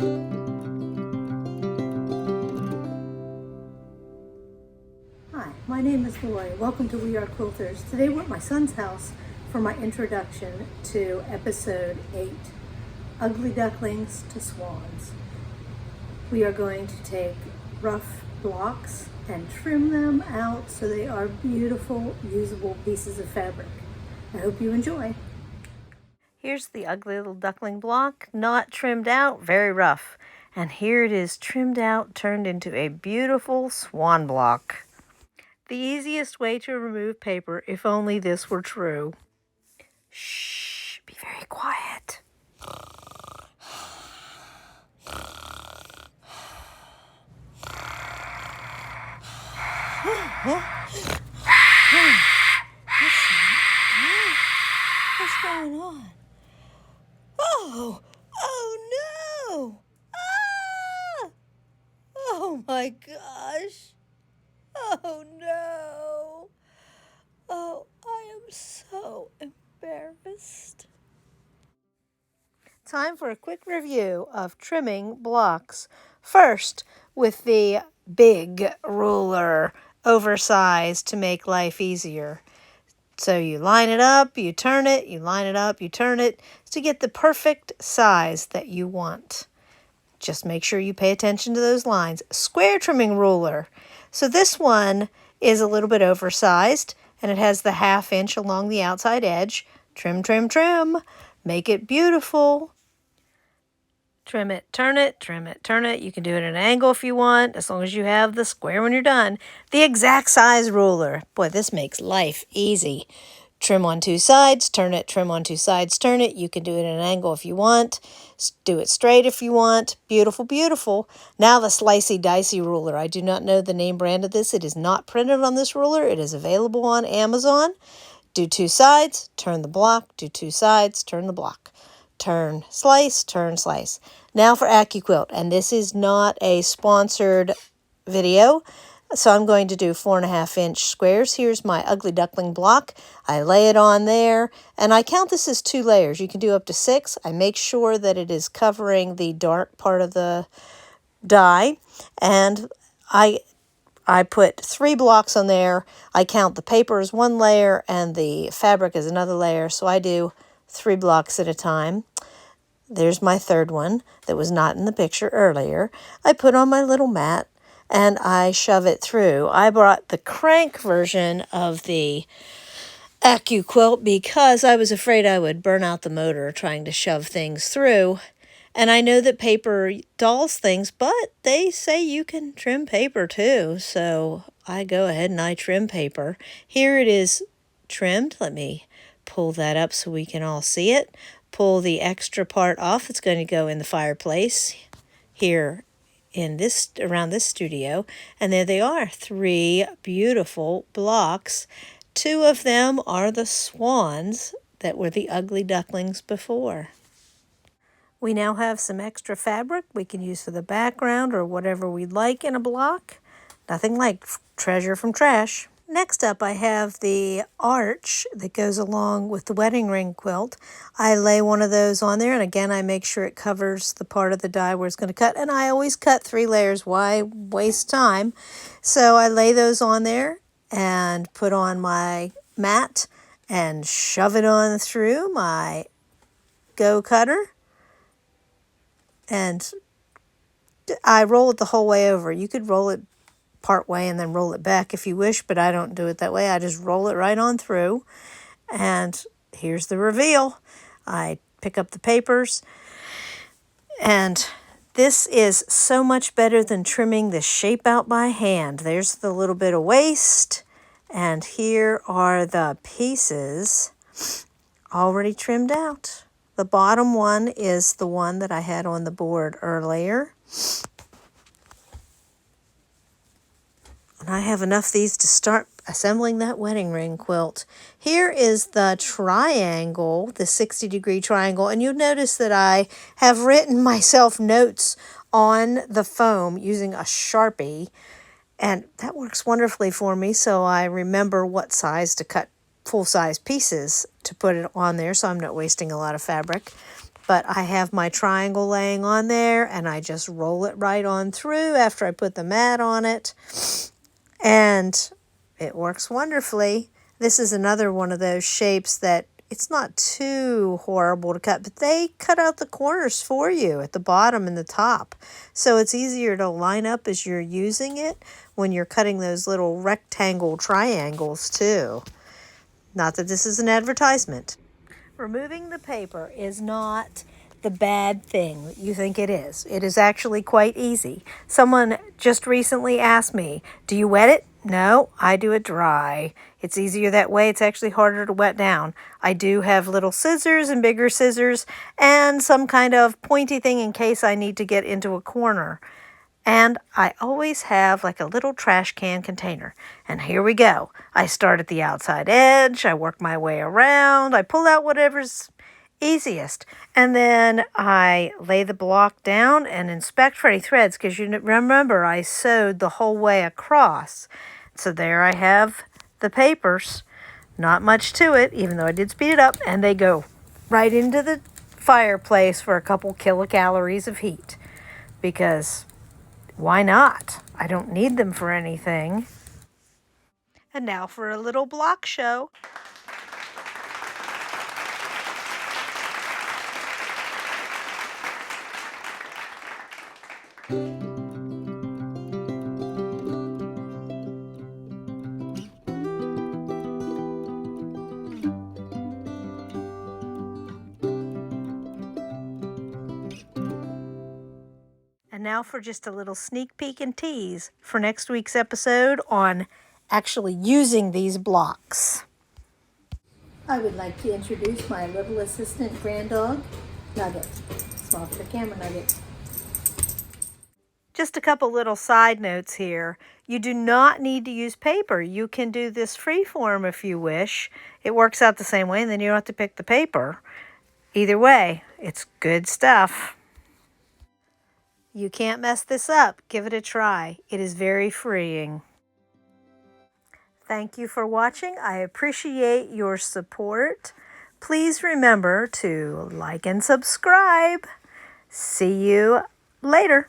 Hi, my name is Lori. Welcome to We Are Quilters. Today we're at my son's house for my introduction to episode 8, Ugly Ducklings to Swans. We are going to take rough blocks and trim them out so they are beautiful, usable pieces of fabric. I hope you enjoy. Here's the ugly little duckling block, not trimmed out, very rough. And here it is trimmed out, turned into a beautiful swan block. The easiest way to remove paper, if only this were true. Shh, be very quiet. What's going on? Oh no! Ah! Oh my gosh! Oh no! Oh, I am so embarrassed. Time for a quick review of trimming blocks. First, with the big ruler, oversized to make life easier. So you line it up, you turn it, you line it up, you turn it to get the perfect size that you want. Just make sure you pay attention to those lines. Square trimming ruler. So this one is a little bit oversized and it has the 1/2 inch along the outside edge. Trim, trim, trim. Make it beautiful. Trim it, turn it, trim it, turn it. You can do it at an angle if you want, as long as you have the square when you're done. The exact size ruler. Boy, this makes life easy. Trim on 2 sides, turn it, trim on 2 sides, turn it. You can do it at an angle if you want. Do it straight if you want. Beautiful, beautiful. Now the slicey dicey ruler. I do not know the name brand of this. It is not printed on this ruler. It is available on Amazon. Do 2 sides, turn the block, do 2 sides, turn the block. Turn, slice, turn, slice. Now for Accuquilt, and this is not a sponsored video, so I'm going to do 4.5 inch squares. Here's my ugly duckling block. I lay it on there, and I count this as 2 layers. You can do up to 6. I make sure that it is covering the dark part of the die, and I put 3 blocks on there. I count the paper as 1 layer and the fabric as another layer, so I do 3 blocks at a time. There's my 3rd one that was not in the picture earlier. I put on my little mat and I shove it through. I brought the crank version of the Accuquilt because I was afraid I would burn out the motor trying to shove things through. And I know that paper dulls things, but they say you can trim paper too. So I go ahead and I trim paper. Here it is trimmed. Let me pull that up so we can all see it. Pull the extra part off. It's going to go in the fireplace here in this around this studio. And there they are, 3 beautiful blocks. 2 of them are the swans that were the ugly ducklings before. We now have some extra fabric we can use for the background or whatever we'd like in a block. Nothing like treasure from trash. Next up, I have the arch that goes along with the wedding ring quilt. I lay one of those on there, and again, I make sure it covers the part of the die where it's going to cut. And I always cut 3 layers. Why waste time? So I lay those on there and put on my mat and shove it on through my Go cutter. And I roll it the whole way over. You could roll it part way and then roll it back if you wish, but I don't do it that way. I just roll it right on through. And here's the reveal. I pick up the papers, and this is so much better than trimming the shape out by hand. There's the little bit of waste, and here are the pieces already trimmed out. The bottom one is the one that I had on the board earlier. And I have enough of these to start assembling that wedding ring quilt. Here is the triangle, the 60-degree triangle. And you'll notice that I have written myself notes on the foam using a Sharpie. And that works wonderfully for me, so I remember what size to cut full-size pieces to put it on there, so I'm not wasting a lot of fabric. But I have my triangle laying on there, and I just roll it right on through after I put the mat on it. And it works wonderfully. This is another one of those shapes that it's not too horrible to cut, but they cut out the corners for you at the bottom and the top. So it's easier to line up as you're using it when you're cutting those little rectangle triangles too. Not that this is an advertisement. Removing the paper is not the bad thing that you think it is. It is actually quite easy. Someone just recently asked me, do you wet it? No, I do it dry. It's easier that way. It's actually harder to wet down. I do have little scissors and bigger scissors and some kind of pointy thing in case I need to get into a corner. And I always have like a little trash can container. And here we go. I start at the outside edge. I work my way around. I pull out whatever's easiest. And then I lay the block down and inspect for any threads, because you remember I sewed the whole way across. So there I have the papers. Not much to it, even though I did speed it up. And they go right into the fireplace for a couple kilocalories of heat. Because why not? I don't need them for anything. And now for a little block show. And now for just a little sneak peek and tease for next week's episode on actually using these blocks. I would like to introduce my little assistant grand dog, Nugget. Small for the camera, Nugget. Just a couple little side notes here. You do not need to use paper. You can do this freeform if you wish. It works out the same way, and then you don't have to pick the paper. Either way, it's good stuff. You can't mess this up. Give it a try. It is very freeing. Thank you for watching. I appreciate your support. Please remember to like and subscribe. See you later.